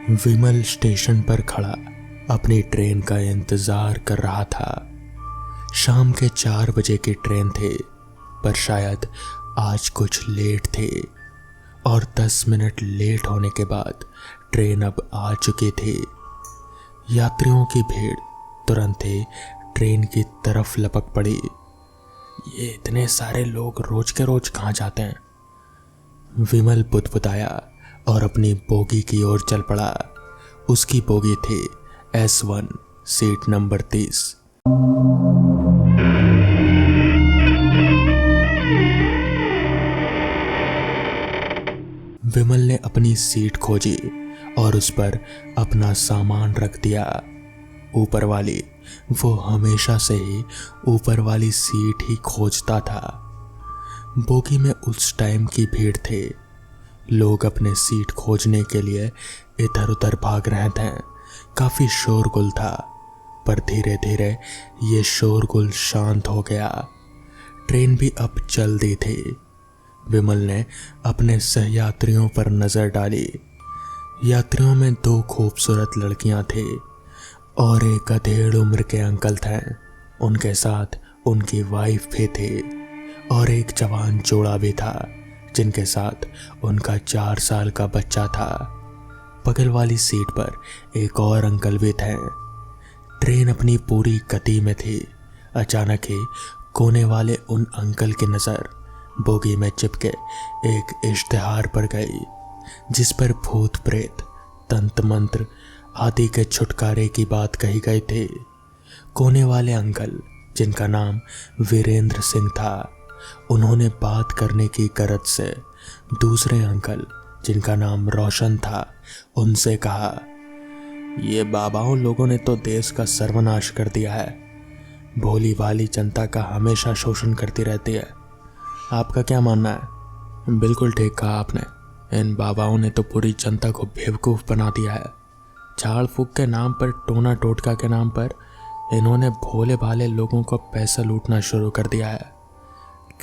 विमल station पर खड़ा अपनी ट्रेन का इंतजार कर रहा था। शाम के 4 बजे की ट्रेन थे, पर शायद आज कुछ लेट थे और 10 मिनट लेट होने के बाद ट्रेन अब आ चुकी थी। यात्रियों की भीड़ तुरंत ही ट्रेन की तरफ लपक पड़ी। ये इतने सारे लोग रोज के रोज कहाँ जाते हैं? विमल बुदबुदाया और अपनी बोगी की ओर चल पड़ा। उसकी बोगी थी S1, सीट नंबर 30। विमल ने अपनी सीट खोजी और उस पर अपना सामान रख दिया। ऊपर वाली, वो हमेशा से ही ऊपर वाली सीट ही खोजता था। बोगी में उस टाइम की भीड़ थी। लोग अपने सीट खोजने के लिए इधर उधर भाग रहे थे। काफी शोरगुल था, पर धीरे धीरे ये शोरगुल शांत हो गया। ट्रेन भी अब चल दी थी। विमल ने अपने सहयात्रियों पर नजर डाली। यात्रियों में 2 खूबसूरत लड़कियां थी और एक अधेड़ उम्र के अंकल थे। उनके साथ उनकी वाइफ भी थी और एक जवान जोड़ा भी था, जिनके साथ उनका 4 साल का बच्चा था। बगल वाली सीट पर एक और अंकल भी थे। ट्रेन अपनी पूरी गति में थी। अचानक ही कोने वाले उन अंकल की नज़र बोगी में चिपके एक इश्तिहार पर गई, जिस पर भूत प्रेत, तंत्र मंत्र आदि के छुटकारे की बात कही गई थी। कोने वाले अंकल, जिनका नाम वीरेंद्र सिंह था, उन्होंने बात करने की गरज से दूसरे अंकल, जिनका नाम रोशन था, उनसे कहा, ये बाबाओं लोगों ने तो देश का सर्वनाश कर दिया है। भोली भाली जनता का हमेशा शोषण करती रहती है। आपका क्या मानना है? बिल्कुल ठीक कहा आपने। इन बाबाओं ने तो पूरी जनता को बेवकूफ़ बना दिया है। झाड़ फूक के नाम पर, टोना टोटका के नाम पर इन्होंने भोले भाले लोगों को पैसा लूटना शुरू कर दिया है।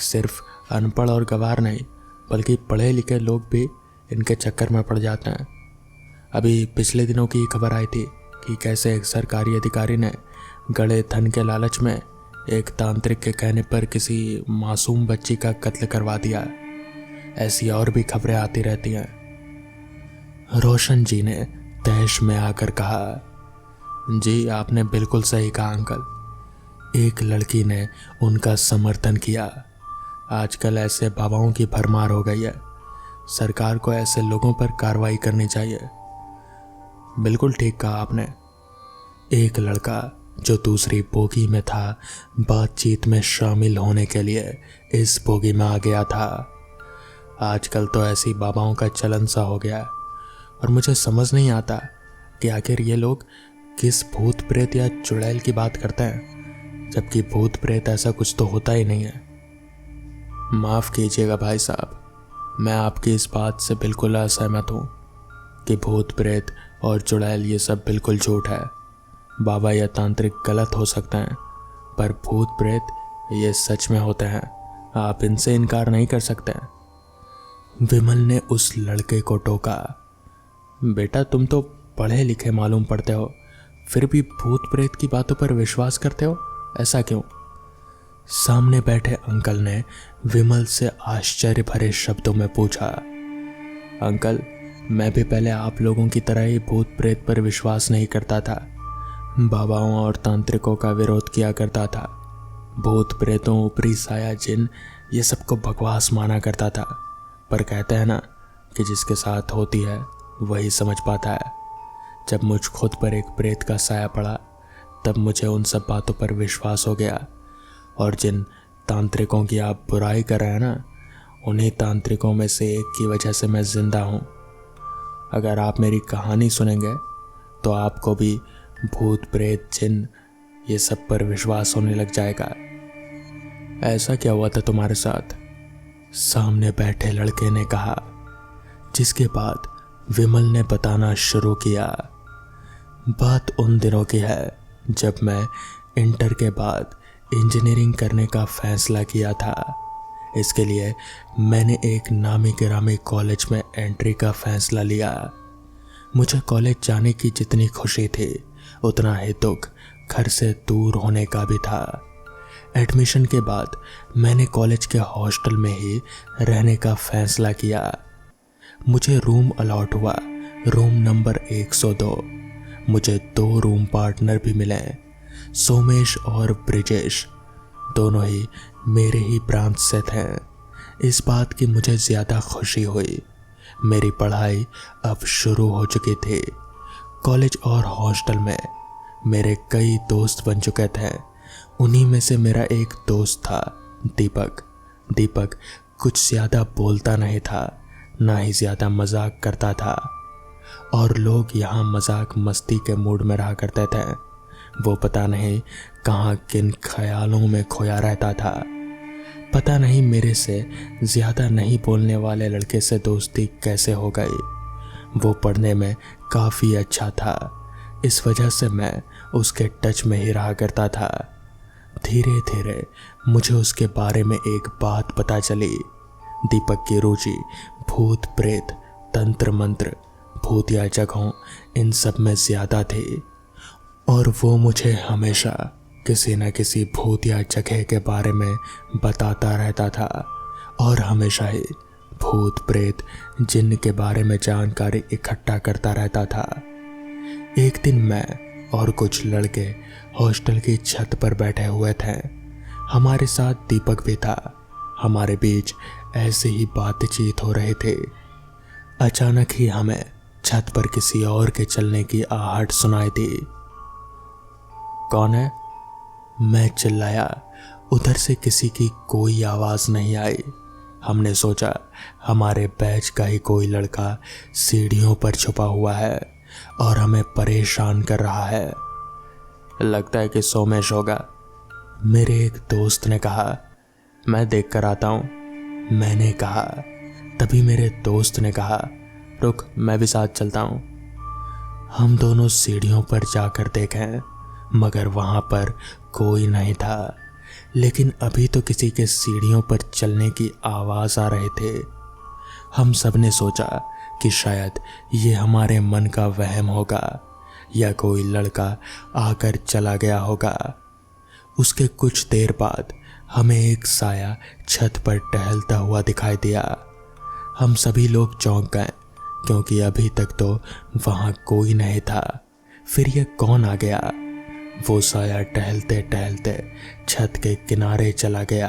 सिर्फ अनपढ़ और गवार नहीं, बल्कि पढ़े लिखे लोग भी इनके चक्कर में पड़ जाते हैं। अभी पिछले दिनों की खबर आई थी कि कैसे एक सरकारी अधिकारी ने गड़े धन के लालच में एक तांत्रिक के कहने पर किसी मासूम बच्ची का कत्ल करवा दिया। ऐसी और भी खबरें आती रहती हैं। रोशन जी ने तहश में आकर कहा, जी आपने बिल्कुल सही कहा अंकल। एक लड़की ने उनका समर्थन किया। आजकल ऐसे बाबाओं की भरमार हो गई है। सरकार को ऐसे लोगों पर कार्रवाई करनी चाहिए। बिल्कुल ठीक कहा आपने। एक लड़का जो दूसरी बोगी में था, बातचीत में शामिल होने के लिए इस बोगी में आ गया था। आजकल तो ऐसी बाबाओं का चलन सा हो गया है और मुझे समझ नहीं आता कि आखिर ये लोग किस भूत प्रेत या चुड़ैल की बात करते हैं, जबकि भूत प्रेत ऐसा कुछ तो होता ही नहीं है। माफ़ कीजिएगा भाई साहब, मैं आपकी इस बात से बिल्कुल असहमत हूँ कि भूत प्रेत और चुड़ैल ये सब बिल्कुल झूठ है। बाबा या तांत्रिक गलत हो सकते हैं, पर भूत प्रेत ये सच में होते हैं। आप इनसे इनकार नहीं कर सकते। विमल ने उस लड़के को टोका, बेटा तुम तो पढ़े लिखे मालूम पड़ते हो, फिर भी भूत प्रेत की बातों पर विश्वास करते हो, ऐसा क्यों? सामने बैठे अंकल ने विमल से आश्चर्य भरे शब्दों में पूछा, अंकल मैं भी पहले आप लोगों की तरह ही भूत प्रेत पर विश्वास नहीं करता था। बाबाओं और तांत्रिकों का विरोध किया करता था। भूत प्रेतों, ऊपरी साया, जिन, ये सबको बकवास माना करता था। पर कहते हैं ना कि जिसके साथ होती है वही समझ पाता है। जब मुझ खुद पर एक प्रेत का साया पड़ा, तब मुझे उन सब बातों पर विश्वास हो गया। और जिन तांत्रिकों की आप बुराई कर रहे हैं ना, उन्हीं तांत्रिकों में से एक की वजह से मैं जिंदा हूँ। अगर आप मेरी कहानी सुनेंगे तो आपको भी भूत प्रेत, जिन, ये सब पर विश्वास होने लग जाएगा। ऐसा क्या हुआ था तुम्हारे साथ? सामने बैठे लड़के ने कहा, जिसके बाद विमल ने बताना शुरू किया। बात उन दिनों की है जब मैं इंटर के बाद इंजीनियरिंग करने का फैसला किया था। इसके लिए मैंने एक नामी गिरामी कॉलेज में एंट्री का फैसला लिया। मुझे कॉलेज जाने की जितनी खुशी थी उतना ही दुख घर से दूर होने का भी था। एडमिशन के बाद मैंने कॉलेज के हॉस्टल में ही रहने का फैसला किया। मुझे रूम अलॉट हुआ, रूम नंबर 102। मुझे 2 रूम पार्टनर भी मिले, सोमेश और ब्रिजेश। दोनों ही मेरे ही ब्रांच से थे। इस बात की मुझे ज़्यादा खुशी हुई। मेरी पढ़ाई अब शुरू हो चुकी थी। कॉलेज और हॉस्टल में मेरे कई दोस्त बन चुके थे। उन्हीं में से मेरा एक दोस्त था दीपक। दीपक कुछ ज़्यादा बोलता नहीं था, ना ही ज़्यादा मजाक करता था, और लोग यहाँ मजाक मस्ती के मूड में रहा करते थे। वो पता नहीं कहाँ किन ख्यालों में खोया रहता था। पता नहीं मेरे से ज़्यादा नहीं बोलने वाले लड़के से दोस्ती कैसे हो गई। वो पढ़ने में काफ़ी अच्छा था, इस वजह से मैं उसके टच में ही रहा करता था। धीरे धीरे मुझे उसके बारे में एक बात पता चली। दीपक की रुचि भूत प्रेत, तंत्र मंत्र, भूतिया जगहों, इन सब में ज़्यादा थी, और वो मुझे हमेशा किसी न किसी भूतिया जगह के बारे में बताता रहता था, और हमेशा ही भूत प्रेत जिन्न के बारे में जानकारी इकट्ठा करता रहता था। एक दिन मैं और कुछ लड़के हॉस्टल की छत पर बैठे हुए थे। हमारे साथ दीपक भी था। हमारे बीच ऐसे ही बातचीत हो रही थी। अचानक ही हमें छत पर किसी और के चलने की आहट सुनाई दी। कौन है? मैं चिल्लाया। उधर से किसी की कोई आवाज़ नहीं आई। हमने सोचा हमारे बैच का ही कोई लड़का सीढ़ियों पर छुपा हुआ है और हमें परेशान कर रहा है। लगता है कि सोमेश होगा, मेरे एक दोस्त ने कहा। मैं देख कर आता हूँ, मैंने कहा। तभी मेरे दोस्त ने कहा, रुक मैं भी साथ चलता हूँ। हम दोनों सीढ़ियों पर जाकर देखें, मगर वहाँ पर कोई नहीं था। लेकिन अभी तो किसी के सीढ़ियों पर चलने की आवाज़ आ रहे थे। हम सब ने सोचा कि शायद ये हमारे मन का वहम होगा या कोई लड़का आकर चला गया होगा। उसके कुछ देर बाद हमें एक साया छत पर टहलता हुआ दिखाई दिया। हम सभी लोग चौंक गए, क्योंकि अभी तक तो वहाँ कोई नहीं था। फिर यह कौन आ गया? वो साया टहलते टहलते छत के किनारे चला गया।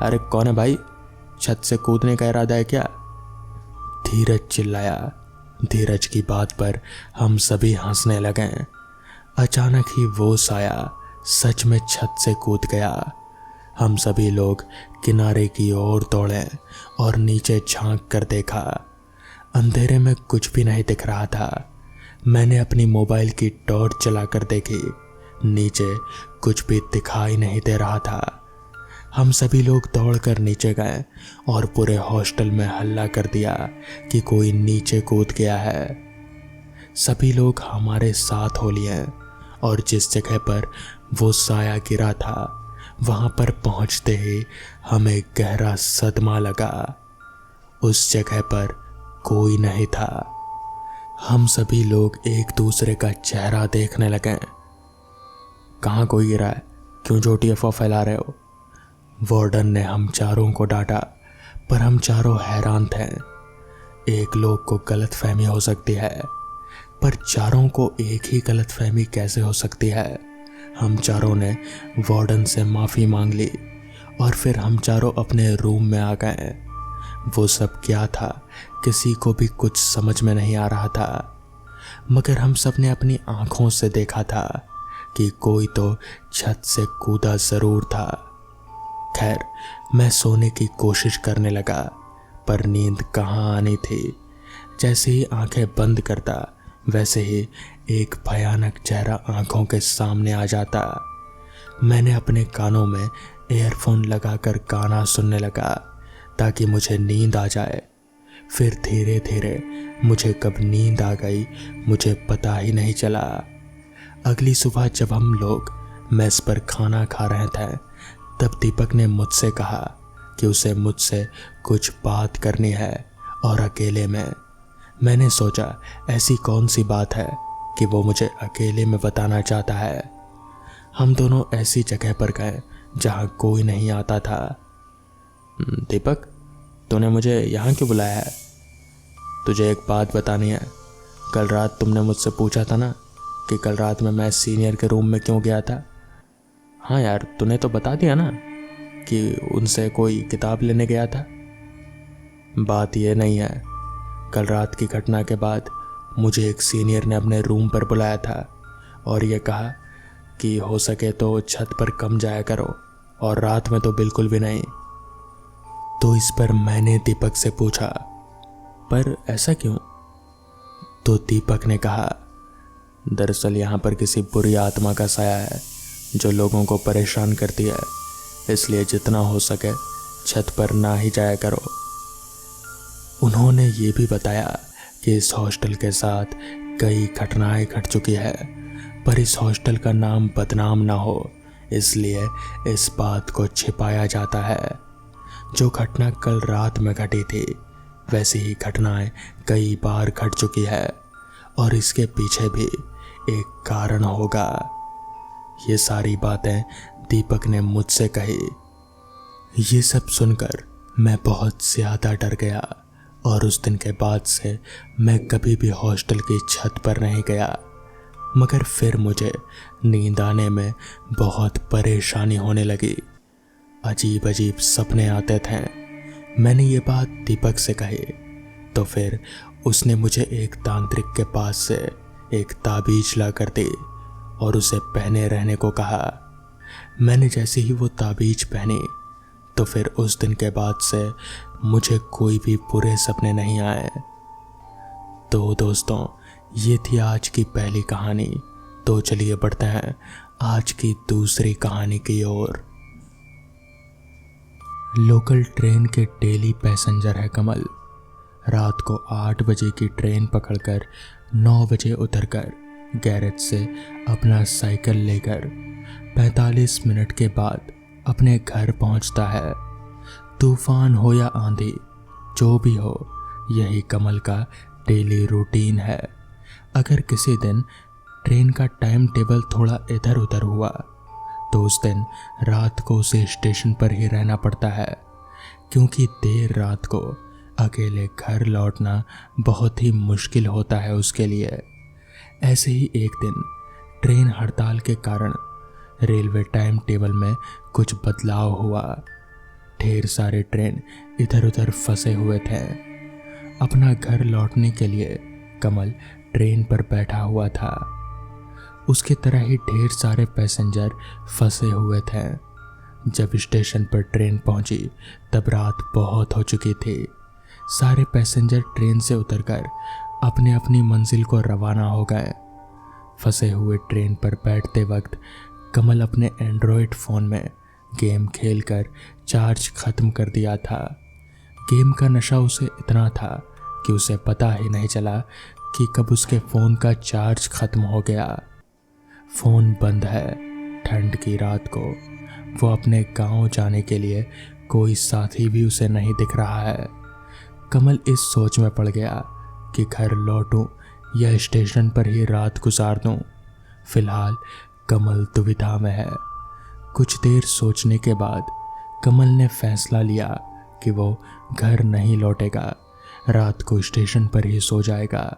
अरे कौन है भाई? छत से कूदने का इरादा है क्या? धीरज चिल्लाया। धीरज की बात पर हम सभी हंसने लगे। अचानक ही वो साया सच में छत से कूद गया। हम सभी लोग किनारे की ओर दौड़े और नीचे झांक कर देखा। अंधेरे में कुछ भी नहीं दिख रहा था। मैंने अपनी मोबाइल की टॉर्च चलाकर देखी, नीचे कुछ भी दिखाई नहीं दे रहा था। हम सभी लोग दौड़कर नीचे गए और पूरे हॉस्टल में हल्ला कर दिया कि कोई नीचे कूद गया है। सभी लोग हमारे साथ हो लिए और जिस जगह पर वो साया गिरा था वहाँ पर पहुँचते ही हमें गहरा सदमा लगा। उस जगह पर कोई नहीं था। हम सभी लोग एक दूसरे का चेहरा देखने लगे। कहाँ कोई गिरा है? क्यों झूठी अफवाह फैला रहे हो? वार्डन ने हम चारों को डांटा, पर हम चारों हैरान थे। एक लोग को गलतफहमी हो सकती है, पर चारों को एक ही गलतफहमी कैसे हो सकती है? हम चारों ने वार्डन से माफ़ी मांग ली और फिर हम चारों अपने रूम में आ गए। वो सब क्या था किसी को भी कुछ समझ में नहीं आ रहा था, मगर हम सब ने अपनी आंखों से देखा था कि कोई तो छत से कूदा ज़रूर था। खैर, मैं सोने की कोशिश करने लगा, पर नींद कहाँ आनी थी। जैसे ही आंखें बंद करता वैसे ही एक भयानक चेहरा आंखों के सामने आ जाता। मैंने अपने कानों में ईयरफोन लगाकर गाना सुनने लगा ताकि मुझे नींद आ जाए। फिर धीरे धीरे मुझे कब नींद आ गई मुझे पता ही नहीं चला। अगली सुबह जब हम लोग मेस पर खाना खा रहे थे तब दीपक ने मुझसे कहा कि उसे मुझसे कुछ बात करनी है और अकेले में। मैंने सोचा ऐसी कौन सी बात है कि वो मुझे अकेले में बताना चाहता है। हम दोनों ऐसी जगह पर गए जहाँ कोई नहीं आता था। दीपक, तूने मुझे यहाँ क्यों बुलाया है? तुझे एक बात बतानी है। कल रात तुमने मुझसे पूछा था ना कि कल रात में मैं सीनियर के रूम में क्यों गया था। हाँ यार, तूने तो बता दिया ना कि उनसे कोई किताब लेने गया था। बात यह नहीं है, कल रात की घटना के बाद मुझे एक सीनियर ने अपने रूम पर बुलाया था और ये कहा कि हो सके तो छत पर कम जाया करो और रात में तो बिल्कुल भी नहीं। तो इस पर मैंने दीपक से पूछा, पर ऐसा क्यों? तो दीपक ने कहा, दरअसल यहाँ पर किसी बुरी आत्मा का साया है जो लोगों को परेशान करती है, इसलिए जितना हो सके छत पर ना ही जाया करो। उन्होंने ये भी बताया कि इस हॉस्टल के साथ कई घटनाएं घट चुकी है, पर इस हॉस्टल का नाम बदनाम ना हो इसलिए इस बात को छिपाया जाता है। जो घटना कल रात में घटी थी वैसी ही घटनाएं कई बार घट चुकी है और इसके पीछे भी एक कारण होगा। ये सारी बातें दीपक ने मुझसे कही। ये सब सुनकर मैं बहुत ज़्यादा डर गया और उस दिन के बाद से मैं कभी भी हॉस्टल की छत पर नहीं गया। मगर फिर मुझे नींद आने में बहुत परेशानी होने लगी। अजीब अजीब सपने आते थे। मैंने ये बात दीपक से कही तो फिर उसने मुझे एक तांत्रिक के पास से एक ताबीज ला कर दी और उसे पहने रहने को कहा। मैंने जैसे ही वो ताबीज पहनी तो फिर उस दिन के बाद से मुझे कोई भी बुरे सपने नहीं आए। तो दोस्तों, ये थी आज की पहली कहानी। तो चलिए बढ़ते हैं आज की दूसरी कहानी की ओर। लोकल ट्रेन के डेली पैसेंजर है कमल। रात को 8 बजे की ट्रेन पकड़कर 9 बजे उतरकर गैरेज से अपना साइकिल लेकर 45 मिनट के बाद अपने घर पहुंचता है। तूफान हो या आंधी, जो भी हो, यही कमल का डेली रूटीन है। अगर किसी दिन ट्रेन का टाइम टेबल थोड़ा इधर उधर हुआ तो उस दिन रात को उसे स्टेशन पर ही रहना पड़ता है, क्योंकि देर रात को अकेले घर लौटना बहुत ही मुश्किल होता है उसके लिए। ऐसे ही एक दिन ट्रेन हड़ताल के कारण रेलवे टाइम टेबल में कुछ बदलाव हुआ। ढेर सारे ट्रेन इधर उधर फंसे हुए थे। अपना घर लौटने के लिए कमल ट्रेन पर बैठा हुआ था। उसकी तरह ही ढेर सारे पैसेंजर फंसे हुए थे। जब स्टेशन पर ट्रेन पहुंची तब रात बहुत हो चुकी थी। सारे पैसेंजर ट्रेन से उतरकर अपने अपनी मंजिल को रवाना हो गए। फंसे हुए ट्रेन पर बैठते वक्त कमल अपने एंड्रॉयड फ़ोन में गेम खेलकर चार्ज ख़त्म कर दिया था। गेम का नशा उसे इतना था कि उसे पता ही नहीं चला कि कब उसके फ़ोन का चार्ज ख़त्म हो गया। फ़ोन बंद है। ठंड की रात को वो अपने गांव जाने के लिए कोई साथी भी उसे नहीं दिख रहा है। कमल इस सोच में पड़ गया कि घर लौटूं या स्टेशन पर ही रात गुजार दूं। फिलहाल कमल दुविधा में है। कुछ देर सोचने के बाद कमल ने फैसला लिया कि वो घर नहीं लौटेगा, रात को स्टेशन पर ही सो जाएगा।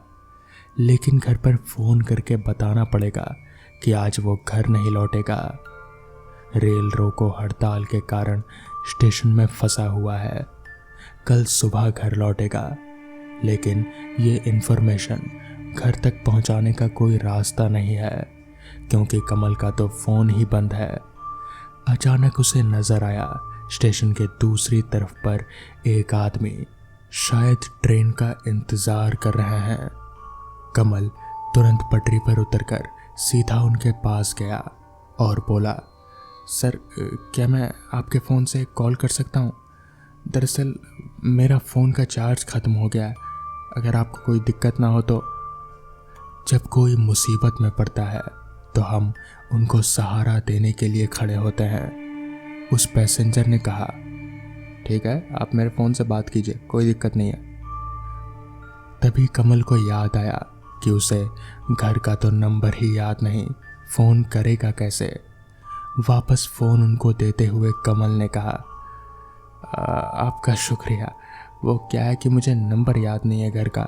लेकिन घर पर फ़ोन करके बताना पड़ेगा कि आज वो घर नहीं लौटेगा। रेल रोको हड़ताल के कारण स्टेशन में फंसा हुआ है। कल सुबह घर लौटेगा, लेकिन ये इन्फॉर्मेशन घर तक पहुंचाने का कोई रास्ता नहीं है, क्योंकि कमल का तो फ़ोन ही बंद है। अचानक उसे नज़र आया स्टेशन के दूसरी तरफ पर एक आदमी शायद ट्रेन का इंतज़ार कर रहे हैं। कमल तुरंत पटरी पर उतरकर सीधा उनके पास गया और बोला, सर, क्या मैं आपके फ़ोन से कॉल कर सकता हूँ? दरअसल मेरा फ़ोन का चार्ज ख़त्म हो गया है, अगर आपको कोई दिक्कत ना हो तो। जब कोई मुसीबत में पड़ता है तो हम उनको सहारा देने के लिए खड़े होते हैं। उस पैसेंजर ने कहा, ठीक है, आप मेरे फ़ोन से बात कीजिए, कोई दिक्कत नहीं है। तभी कमल को याद आया कि उसे घर का तो नंबर ही याद नहीं, फ़ोन करेगा कैसे। वापस फ़ोन उनको देते हुए कमल ने कहा, आपका शुक्रिया। वो क्या है कि मुझे नंबर याद नहीं है घर का,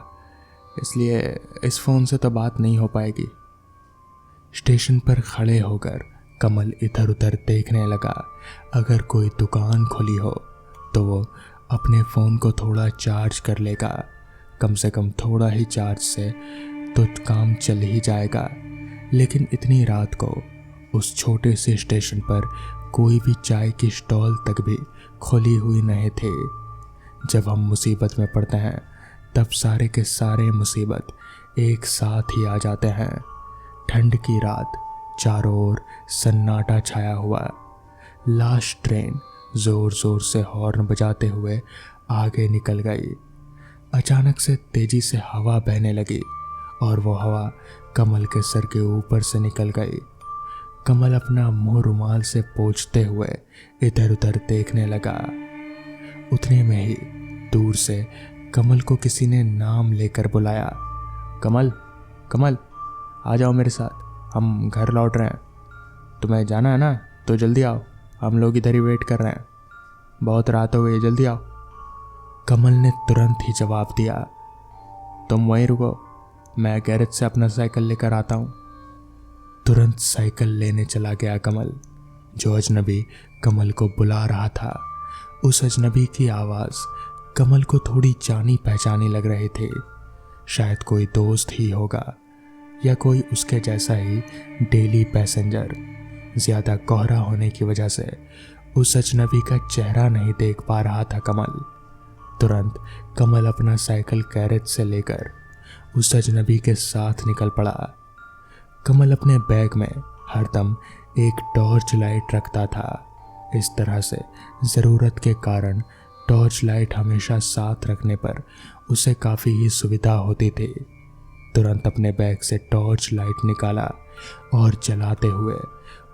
इसलिए इस फ़ोन से तो बात नहीं हो पाएगी। स्टेशन पर खड़े होकर कमल इधर उधर देखने लगा। अगर कोई दुकान खुली हो तो वो अपने फ़ोन को थोड़ा चार्ज कर लेगा, कम से कम थोड़ा ही चार्ज से तो काम चल ही जाएगा। लेकिन इतनी रात को उस छोटे से स्टेशन पर कोई भी चाय की स्टॉल तक भी खुली हुई नहीं थी। जब हम मुसीबत में पड़ते हैं तब सारे के सारे मुसीबत एक साथ ही आ जाते हैं। ठंड की रात, चारों ओर सन्नाटा छाया हुआ। लास्ट ट्रेन जोर जोर से हॉर्न बजाते हुए आगे निकल गई। अचानक से तेजी से हवा बहने लगी और वो हवा कमल के सर के ऊपर से निकल गई। कमल अपना मुंह रुमाल से पोंछते हुए इधर उधर देखने लगा। उतने में ही दूर से कमल को किसी ने नाम लेकर बुलाया। कमल, कमल, आ जाओ मेरे साथ, हम घर लौट रहे हैं। तुम्हें जाना है ना, तो जल्दी आओ, हम लोग इधर ही वेट कर रहे हैं, बहुत रात हो गई, जल्दी आओ। कमल ने तुरंत ही जवाब दिया, तुम वहीं रुको, मैं गैरेज से अपना साइकिल लेकर आता हूँ। तुरंत साइकिल लेने चला गया कमल। जो अजनबी कमल को बुला रहा था, उस अजनबी की आवाज़ कमल को थोड़ी जानी पहचानी लग रही थी। शायद कोई दोस्त ही होगा या कोई उसके जैसा ही डेली पैसेंजर। ज़्यादा कोहरा होने की वजह से उस अजनबी का चेहरा नहीं देख पा रहा था कमल। तुरंत कमल अपना साइकिल गैरेज से लेकर उस अजनबी के साथ निकल पड़ा। कमल अपने बैग में हरदम एक टॉर्च लाइट रखता था। इस तरह से ज़रूरत के कारण टॉर्च लाइट हमेशा साथ रखने पर उसे काफ़ी ही सुविधा होती थी। तुरंत अपने बैग से टॉर्च लाइट निकाला और चलाते हुए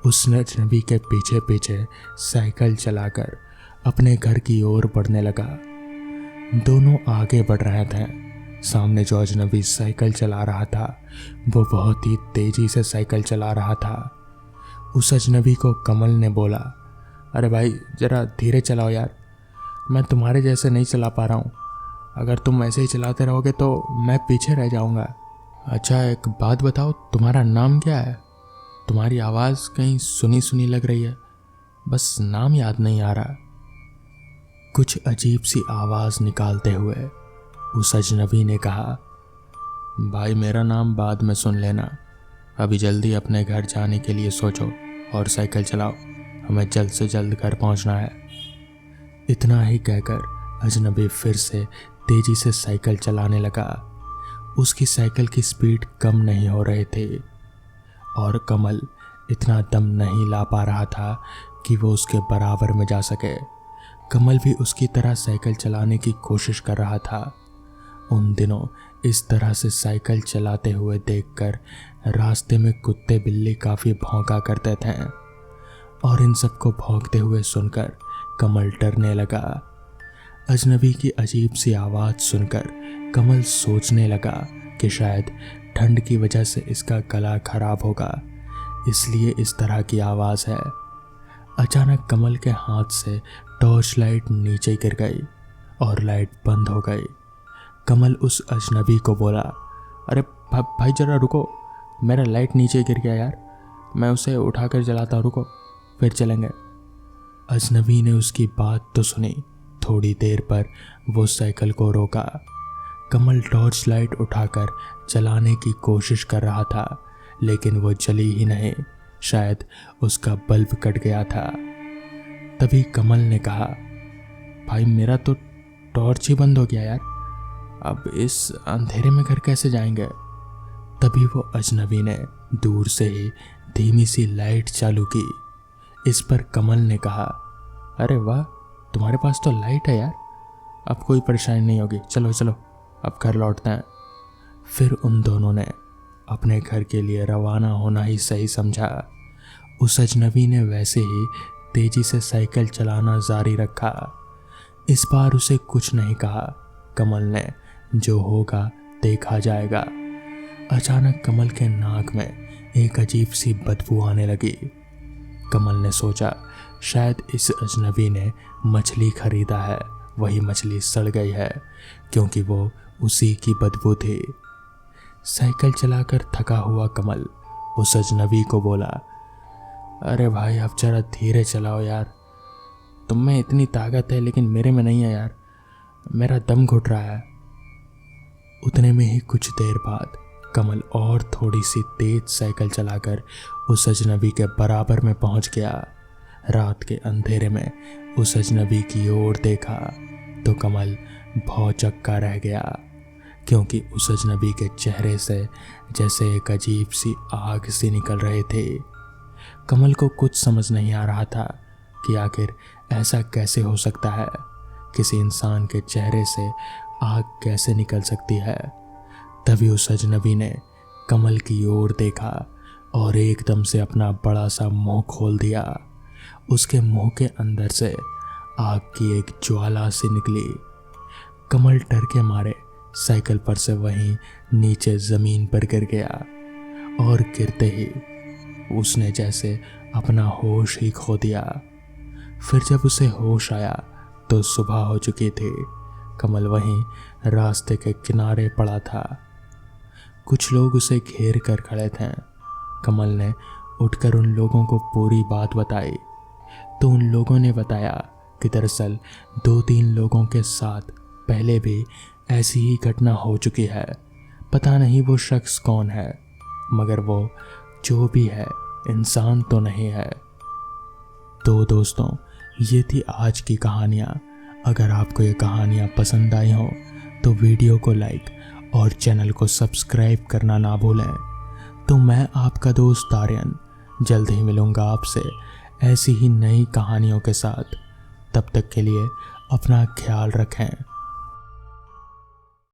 उस अजनबी के पीछे पीछे साइकिल चलाकर अपने घर की ओर बढ़ने लगा। दोनों आगे बढ़ रहे थे। सामने जो अजनबी साइकिल चला रहा था वो बहुत ही तेज़ी से साइकिल चला रहा था। उस अजनबी को कमल ने बोला, अरे भाई ज़रा धीरे चलाओ यार, मैं तुम्हारे जैसे नहीं चला पा रहा हूँ। अगर तुम ऐसे ही चलाते रहोगे तो मैं पीछे रह जाऊँगा। अच्छा एक बात बताओ, तुम्हारा नाम क्या है? तुम्हारी आवाज़ कहीं सुनी सुनी लग रही है, बस नाम याद नहीं आ रहा। कुछ अजीब सी आवाज़ निकालते हुए उस अजनबी ने कहा, भाई मेरा नाम बाद में सुन लेना, अभी जल्दी अपने घर जाने के लिए सोचो और साइकिल चलाओ, हमें जल्द से जल्द घर पहुंचना है। इतना ही कहकर अजनबी फिर से तेजी से साइकिल चलाने लगा। उसकी साइकिल की स्पीड कम नहीं हो रही थी और कमल इतना दम नहीं ला पा रहा था कि वो उसके बराबर में जा सके। कमल भी उसकी तरह साइकिल चलाने की कोशिश कर रहा था। उन दिनों इस तरह से साइकिल चलाते हुए देखकर रास्ते में कुत्ते बिल्ली काफ़ी भौंका करते थे और इन सबको भौंकते हुए सुनकर कमल डरने लगा। अजनबी की अजीब सी आवाज़ सुनकर कमल सोचने लगा कि शायद ठंड की वजह से इसका गला खराब होगा, इसलिए इस तरह की आवाज़ है। अचानक कमल के हाथ से टॉर्च लाइट नीचे गिर गई और लाइट बंद हो गई। कमल उस अजनबी को बोला, अरे भाई ज़रा रुको, मेरा लाइट नीचे गिर गया यार, मैं उसे उठाकर जलाता हूँ, रुको फिर चलेंगे। अजनबी ने उसकी बात तो सुनी। थोड़ी देर पर वो साइकिल को रोका। कमल टॉर्च लाइट उठाकर जलाने की कोशिश कर रहा था, लेकिन वो जली ही नहीं, शायद उसका बल्ब कट गया था। तभी कमल ने कहा, भाई मेरा तो टॉर्च ही बंद हो गया यार, अब इस अंधेरे में घर कैसे जाएंगे। तभी वो अजनबी ने दूर से ही धीमी सी लाइट चालू की। इस पर कमल ने कहा, अरे वाह तुम्हारे पास तो लाइट है यार, अब कोई परेशानी नहीं होगी, चलो चलो अब घर लौटते हैं। फिर उन दोनों ने अपने घर के लिए रवाना होना ही सही समझा। उस अजनबी ने वैसे ही तेजी से साइकिल चलाना जारी रखा। इस बार उसे कुछ नहीं कहा। कमल ने जो होगा देखा जाएगा। अचानक कमल के नाक में एक अजीब सी बदबू आने लगी। कमल ने सोचा शायद इस अजनबी ने मछली खरीदा है, वही मछली सड़ गई है, क्योंकि वो उसी की बदबू थी। साइकिल चलाकर थका हुआ कमल उस अजनबी को बोला, अरे भाई अब जरा धीरे चलाओ यार, तुम में इतनी ताकत है लेकिन मेरे में नहीं है यार, मेरा दम घुट रहा है। उतने में ही कुछ देर बाद कमल और थोड़ी सी तेज साइकिल चलाकर उस अजनबी के बराबर में पहुंच गया। रात के अंधेरे में उस अजनबी की ओर देखा तो कमल भौचक्का रह गया, क्योंकि उस अजनबी के चेहरे से जैसे एक अजीब सी आग सी निकल रहे थे। कमल को कुछ समझ नहीं आ रहा था कि आखिर ऐसा कैसे हो सकता है, किसी इंसान के चेहरे से आग कैसे निकल सकती है। तभी उस अजनबी ने कमल की ओर देखा और एकदम से अपना बड़ा सा मुंह खोल दिया। उसके मुंह के अंदर से आग की एक ज्वाला सी निकली। कमल डर के मारे साइकिल पर से वहीं नीचे जमीन पर गिर गया और गिरते ही उसने जैसे अपना होश ही खो दिया। फिर जब उसे होश आया तो सुबह हो चुकी थी। कमल वहीं रास्ते के किनारे पड़ा था। कुछ लोग उसे घेर कर खड़े थे। कमल ने उठकर उन लोगों को पूरी बात बताई तो उन लोगों ने बताया कि दरअसल 2-3 लोगों के साथ पहले भी ऐसी ही घटना हो चुकी है। पता नहीं वो शख्स कौन है, मगर वो जो भी है इंसान तो नहीं है। तो दोस्तों, ये थी आज की कहानियाँ। अगर आपको ये कहानियाँ पसंद आई हों तो वीडियो को लाइक और चैनल को सब्सक्राइब करना ना भूलें। तो मैं आपका दोस्त आर्यन जल्द ही मिलूँगा आपसे ऐसी ही नई कहानियों के साथ। तब तक के लिए अपना ख्याल रखें।